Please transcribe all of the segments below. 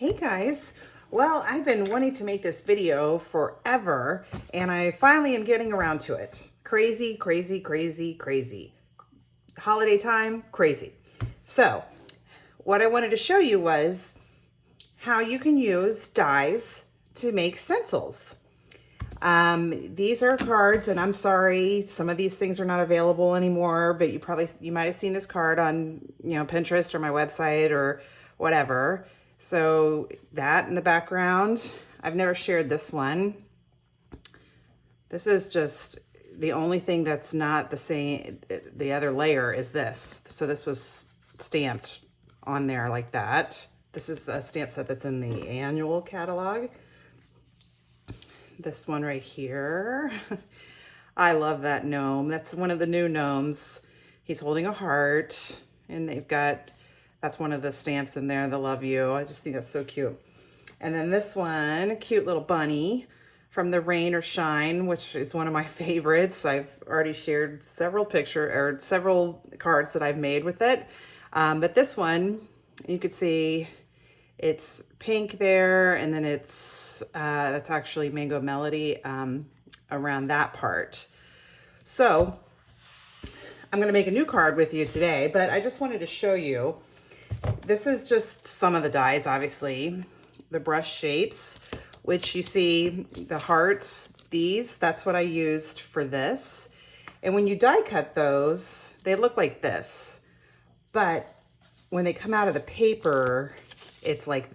Hey guys, well, I've been wanting to make this video forever and I finally am getting around to it. Crazy, crazy, crazy, crazy. Holiday time, crazy. So what I wanted to show you was how you can use dies to make stencils. These are cards, and I'm sorry, some of these things are not available anymore, but you might have seen this card on, Pinterest or my website or whatever. So that in the background, I've never shared this one. This is just the only thing that's not the same. The other layer is this. So this was stamped on there like that. This is a stamp set that's in the annual catalog. This one right here. I love that gnome. That's one of the new gnomes. He's holding a heart, and that's one of the stamps in there, the love you. I just think that's so cute. And then this one, a cute little bunny from the Rain or Shine, which is one of my favorites. I've already shared several cards that I've made with it. But this one, you could see it's pink there, and then that's actually Mango Melody around that part. So I'm going to make a new card with you today, but I just wanted to show you. This is just some of the dies, obviously. The brush shapes, which you see the hearts, that's what I used for this. And when you die cut those, they look like this. But when they come out of the paper, it's like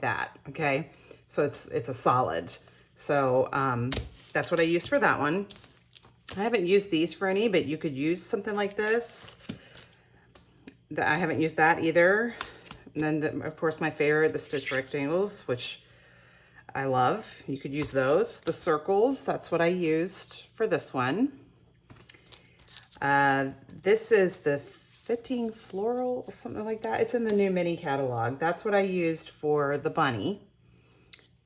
that, okay? So it's a solid. So that's what I used for that one. I haven't used these for any, but you could use something like this. I haven't used that either. And then, of course, my favorite, the stitch rectangles, which I love. You could use those. The circles, that's what I used for this one. This is the Fitting Floral, something like that. It's in the new mini catalog. That's what I used for the bunny.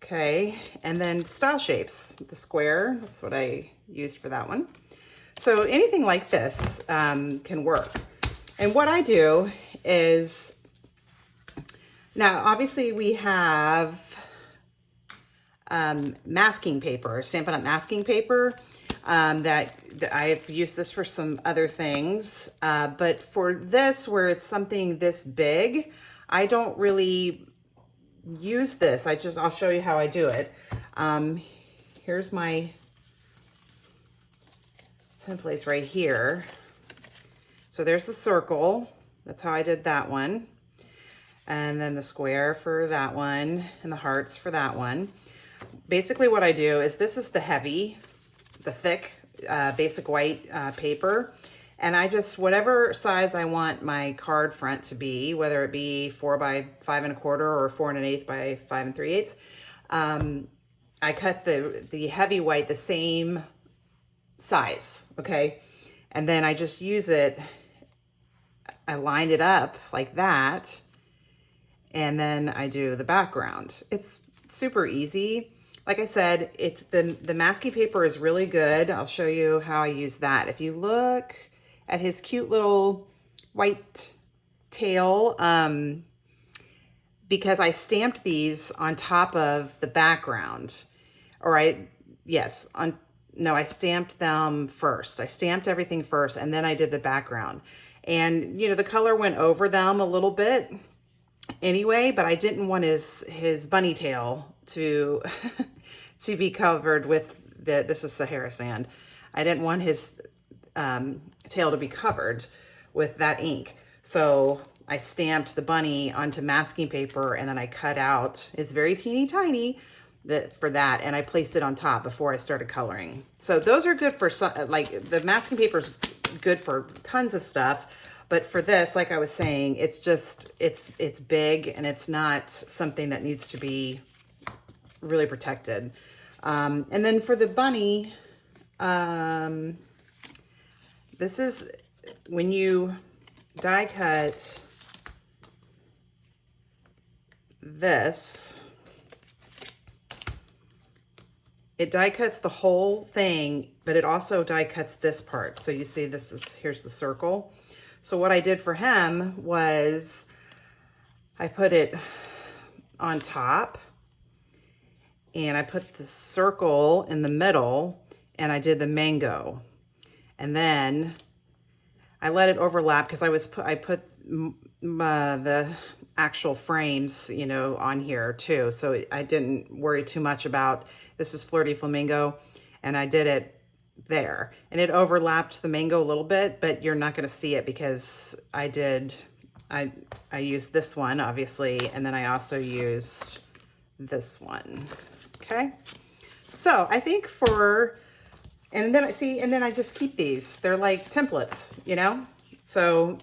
Okay, and then style shapes, the square, that's what I used for that one. So anything like this can work. And what I do is, now obviously we have masking paper, Stampin' Up! Masking paper. That I've used this for some other things, but for this, where it's something this big, I don't really use this. I'll show you how I do it. Here's my templates right here. So there's the circle. That's how I did that one. And then the square for that one, and the hearts for that one. Basically what I do is, this is the thick basic white paper, and I just, whatever size I want my card front to be, whether it be 4 by 5 1/4 or 4 1/8 by 5 3/8, I cut the heavy white the same size, okay? And then I just use it, I line it up like that, and then I do the background. It's super easy. Like I said, it's the masking paper is really good. I'll show you how I use that. If you look at his cute little white tail, because I stamped these on top of the background, I stamped them first. I stamped everything first, and then I did the background. And, the color went over them a little bit anyway, but I didn't want his bunny tail to to be covered with this is Sahara sand. I didn't want his tail to be covered with that ink. So I stamped the bunny onto masking paper, and then I cut out, it's very teeny tiny for that, and I placed it on top before I started coloring. So those are good for like the masking paper is good for tons of stuff. But for this, like I was saying, it's just, it's big, and it's not something that needs to be really protected. And then for the bunny, this is when you die cut this, it die cuts the whole thing, but it also die cuts this part. So you see here's the circle. So what I did for him was I put it on top, and I put the circle in the middle, and I did the mango. And then I let it overlap because I put the actual frames, you know, on here too. So I didn't worry too much about, this is Flirty Flamingo, and I did it there. And it overlapped the mango a little bit, but you're not going to see it because I used this one, obviously, and then I also used this one. Okay. So I think and then I just keep these. They're like templates, you know? So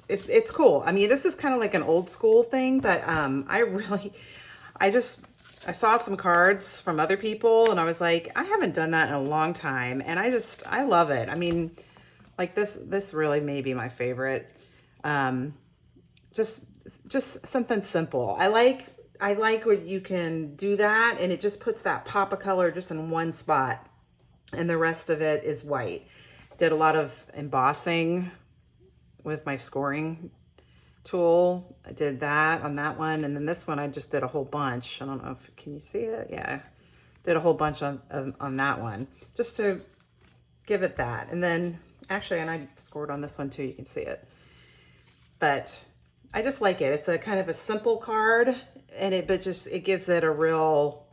it's cool. I mean, this is kind of like an old school thing, but I saw some cards from other people and I was like, I haven't done that in a long time. And I love it. I mean, like this really may be my favorite. Just something simple. I like when you can do that and it just puts that pop of color just in one spot and the rest of it is white. Did a lot of embossing with my scoring tool. I did that on that one. And then this one, I just did a whole bunch. I don't know if, can you see it? Yeah. Did a whole bunch on that one just to give it that. And then actually, and I scored on this one too, you can see it. But I just like it. It's a kind of a simple card and it gives it a real,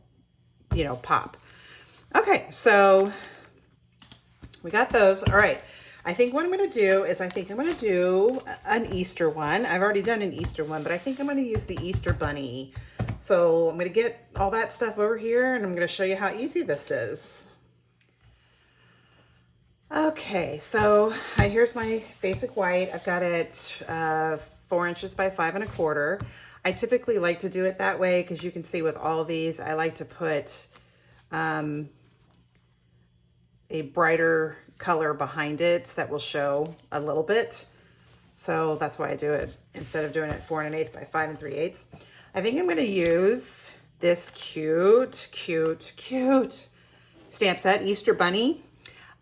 you know, pop. Okay. So we got those. All right. I think what I'm going to do is I'm going to do an Easter one. I've already done an Easter one, but I think I'm going to use the Easter bunny. So I'm going to get all that stuff over here and I'm going to show you how easy this is. Okay, so here's my basic white. I've got it 4 inches by 5 1/4. I typically like to do it that way because you can see with all of these, I like to put a brighter color behind it that will show a little bit. So that's why I do it instead of doing it 4 1/8 by 5 3/8. I think I'm going to use this cute stamp set, Easter Bunny.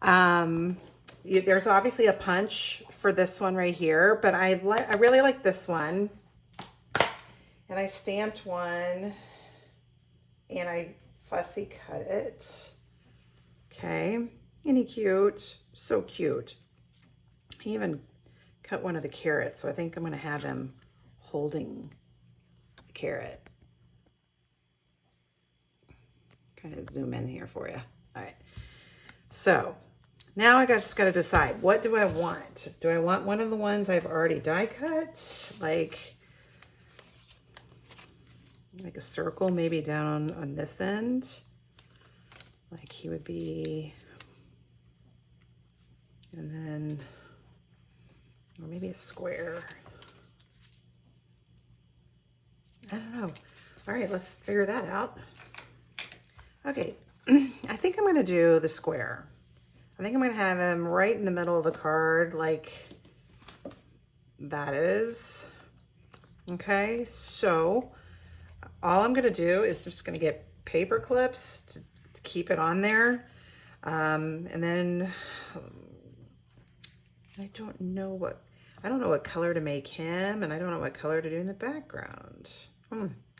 There's obviously a punch for this one right here, but I really like this one. And I stamped one and I fussy cut it. Okay. Isn't he cute? So cute. He even cut one of the carrots. So I think I'm going to have him holding the carrot. Kind of zoom in here for you. All right. So now I just got to decide, what do I want? Do I want one of the ones I've already die cut? Like a circle maybe down on this end? Like he would be, and then, or maybe a square. I don't know. All right, let's figure that out. Okay, I think I'm going to do the square. I think I'm going to have him right in the middle of the card like that is. Okay, so all I'm going to do is just going to get paper clips to keep it on there. And then I don't know what color to make him, and I don't know what color to do in the background.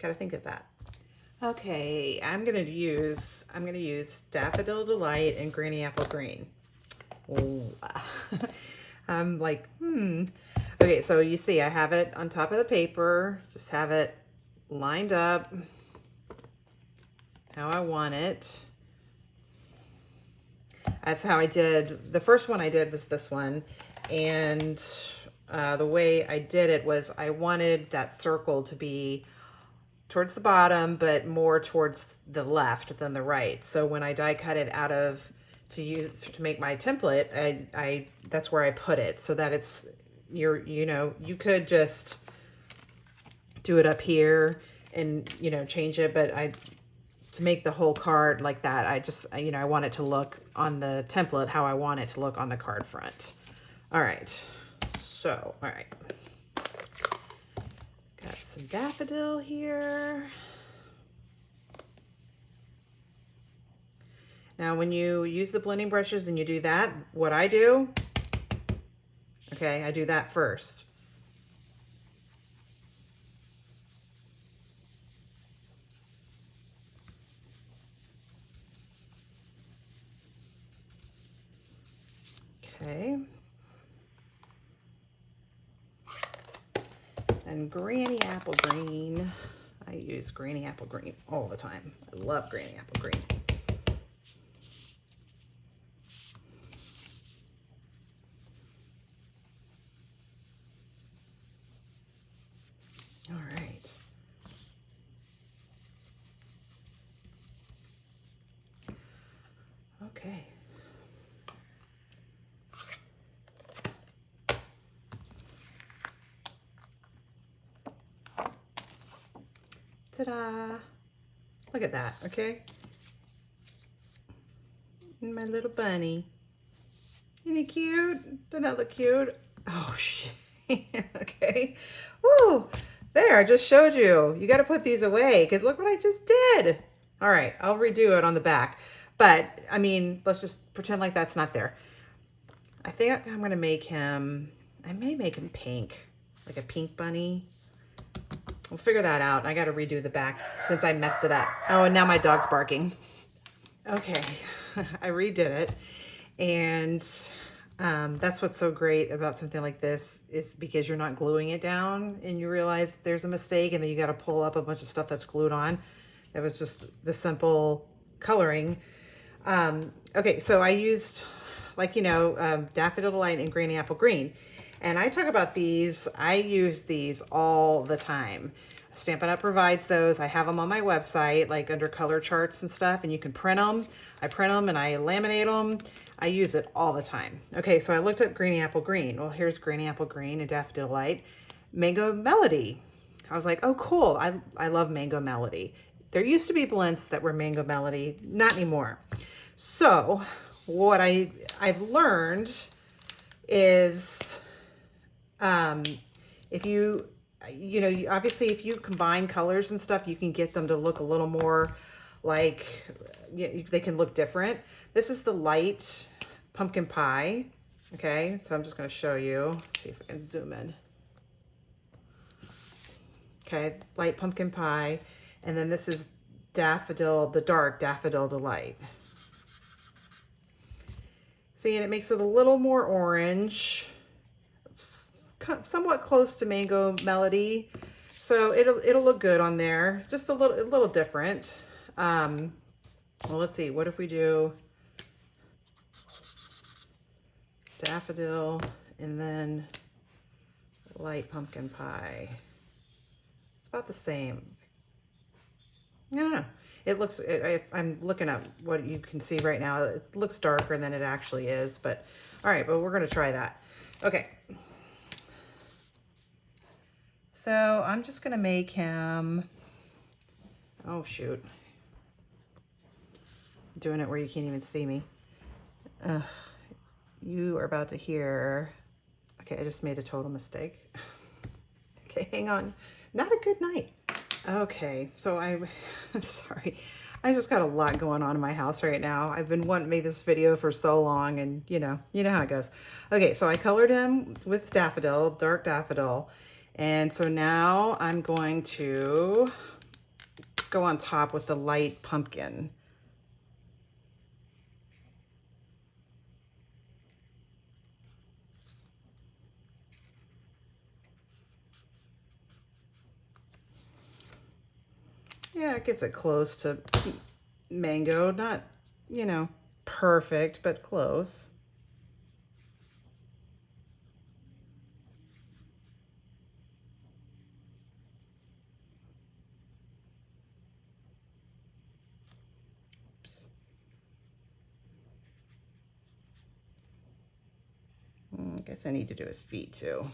Gotta think of that. Okay, I'm gonna use Daffodil Delight and Granny Apple Green. Oh. I'm like, Okay, so you see I have it on top of the paper, just have it lined up how I want it. That's how I did, the first one I did was this one, and the way I did it was I wanted that circle to be towards the bottom, but more towards the left than the right. So when I die cut it out of, to make my template, I that's where I put it so that it's, you could just do it up here and, change it, but to make the whole card like that, I want it to look on the template how I want it to look on the card front. All right, so, all right. Got some daffodil here. Now, when you use the blending brushes and you do that, what I do, okay, I do that first. And Granny Apple Green. I use Granny Apple Green all the time. I love Granny Apple Green. All right. Okay. Ta-da! Look at that, okay? And my little bunny. Isn't he cute? Doesn't that look cute? Oh, shit. Okay. Woo! There, I just showed you. You got to put these away because look what I just did. All right, I'll redo it on the back. But, I mean, let's just pretend like that's not there. I think I'm going to make him, I may make him pink, like a pink bunny. We'll figure that out. I got to redo the back since I messed it up. Oh, and now my dog's barking. Okay, I redid it. And that's what's so great about something like this is because you're not gluing it down and you realize there's a mistake and then you got to pull up a bunch of stuff that's glued on. It was just the simple coloring. Okay, so I used, like, you know, Daffodil Delight and Granny Apple Green. And I talk about these, I use these all the time. Stampin' Up! Provides those. I have them on my website, like under color charts and stuff, and you can print them. I print them and I laminate them. I use it all the time. Okay, so I looked up Granny Apple Green. Well, here's Granny Apple Green and Daffodil Delight. Mango Melody. I was like, oh, cool. I love Mango Melody. There used to be blends that were Mango Melody, not anymore. So what I've learned is if you know, obviously if you combine colors and stuff, you can get them to look a little more like, they can look different. This is the light pumpkin pie. Okay, so I'm just going to show you. Let's see if I can zoom in. Okay, light pumpkin pie. And then this is Daffodil, the dark Daffodil Delight. See, and it makes it a little more orange, somewhat close to Mango Melody. So it'll look good on there. Just a little different. Well, let's see. What if we do Daffodil and then light pumpkin pie? It's about the same. I don't know. It looks, I'm looking at what you can see right now. It looks darker than it actually is, but all right, but we're going to try that. Okay. So I'm just going to make him, oh shoot. I'm doing it where you can't even see me. You are about to hear, okay, I just made a total mistake. Okay, hang on. Not a good night. Okay, so I'm sorry. I just got a lot going on in my house right now. I've been wanting to make this video for so long, and you know how it goes. Okay, so I colored him with Daffodil, dark Daffodil. And so now I'm going to go on top with the light pumpkin. Yeah, it gets it close to mango. Not, you know, perfect, but close. Oops. I guess I need to do his feet too.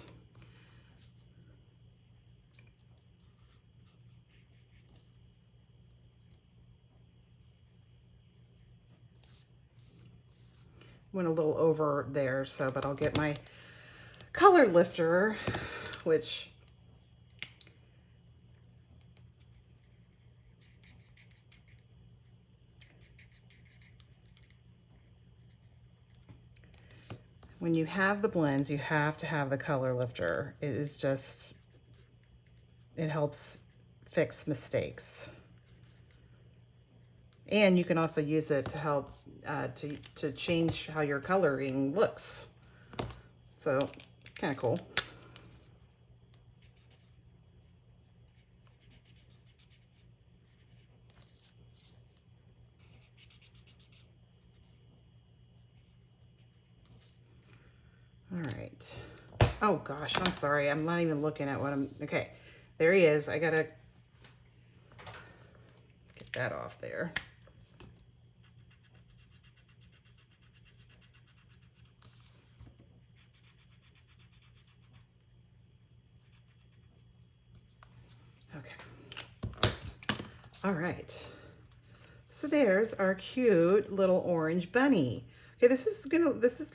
Went a little over there, so, but I'll get my color lifter, which when you have the blends, you have to have the color lifter. It is just, it helps fix mistakes. And you can also use it to help to change how your coloring looks. So kind of cool. All right. Oh gosh, I'm sorry. I'm not even looking at what okay. There he is. I gotta get that off there. Okay. All right. So there's our cute little orange bunny. Okay, this is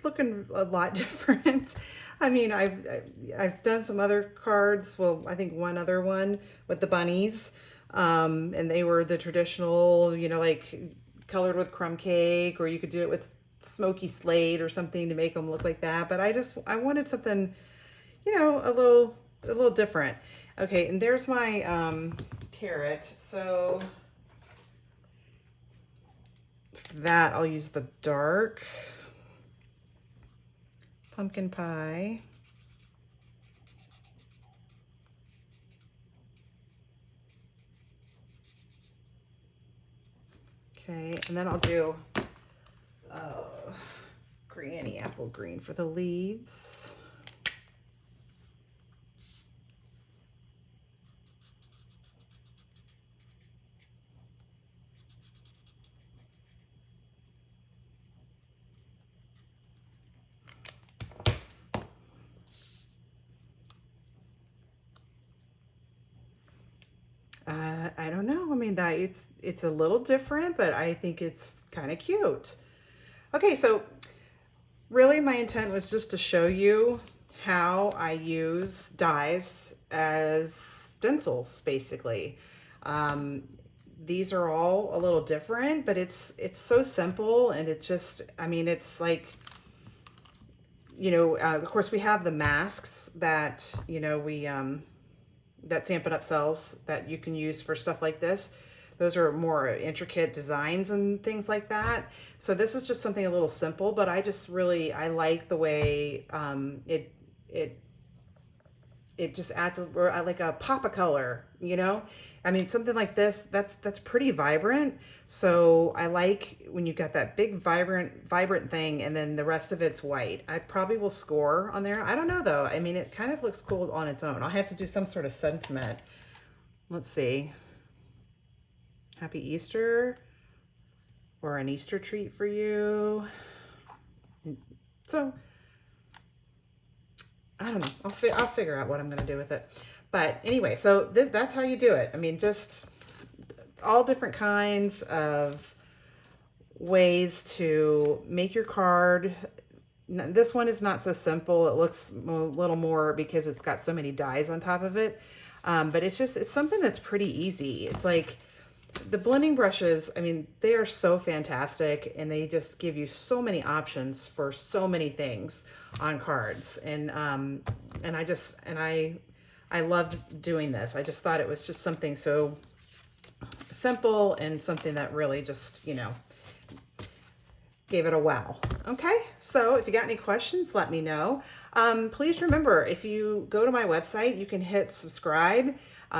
looking a lot different. I mean, I've done some other cards. Well, I think one other one with the bunnies, and they were the traditional, you know, like colored with crumb cake, or you could do it with smoky slate or something to make them look like that. But I wanted something, you know, a little different. Okay, and there's my carrot. So for that, I'll use the dark pumpkin pie. Okay, and then I'll do granny apple green for the leaves. I don't know. I mean, that it's a little different, but I think it's kind of cute. Okay, so really my intent was just to show you how I use dies as stencils, basically. These are all a little different, but it's so simple, and it just, I mean, it's like, you know, of course we have the masks that, you know, that Stampin' Up! Sells that you can use for stuff like this. Those are more intricate designs and things like that. So this is just something a little simple, but I just really, I like the way it just adds like a pop of color, you know? I mean, something like this, that's pretty vibrant. So I like when you got that big vibrant thing, and then the rest of it's white. I probably will score on there. I don't know though. I mean, it kind of looks cool on its own. I'll have to do some sort of sentiment. Let's see. Happy Easter, or an Easter treat for you. So I don't know. I'll figure out what I'm going to do with it. But anyway, so that's how you do it. I mean, just all different kinds of ways to make your card. This one is not so simple. It looks a little more because it's got so many dies on top of it. But it's something that's pretty easy. It's like the blending brushes, I mean, they are so fantastic, and they just give you so many options for so many things on cards. And I loved doing this. I just thought it was just something so simple and something that really just, you know, gave it a wow. Okay, so if you got any questions, let me know. Please remember, if you go to my website, you can hit subscribe.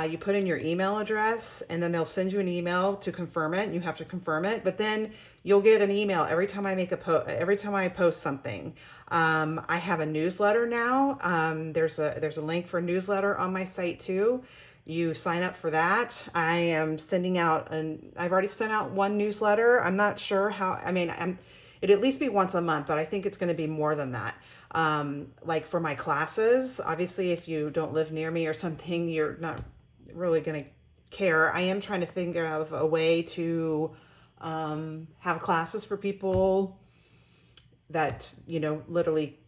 You put in your email address, and then they'll send you an email to confirm it. You have to confirm it, but then you'll get an email every time I make every time I post something. I have a newsletter now. There's a link for a newsletter on my site too. You sign up for that. I am sending out, I've already sent out one newsletter. I'm not sure how, I mean, it'd at least be once a month, but I think it's going to be more than that. Like for my classes, obviously, if you don't live near me or something, you're not really going to care. I am trying to think of a way to have classes for people that, you know, literally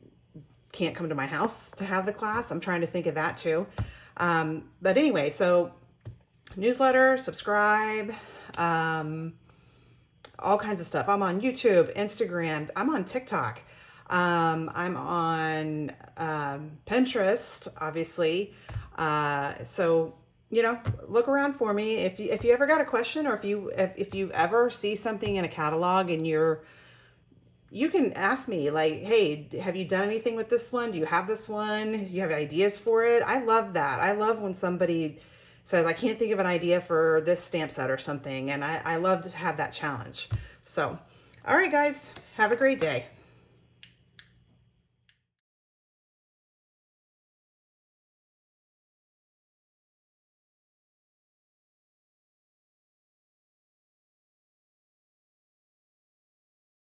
can't come to my house to have the class. I'm trying to think of that too. But anyway, so newsletter, subscribe, all kinds of stuff. I'm on YouTube, Instagram. I'm on TikTok. I'm on Pinterest, obviously. So, you know, look around for me. If you ever got a question, or if you ever see something in a catalog and you can ask me, like, hey, have you done anything with this one? Do you have this one? Do you have ideas for it? I love that. I love when somebody says, I can't think of an idea for this stamp set or something. And I love to have that challenge. So, all right, guys, have a great day.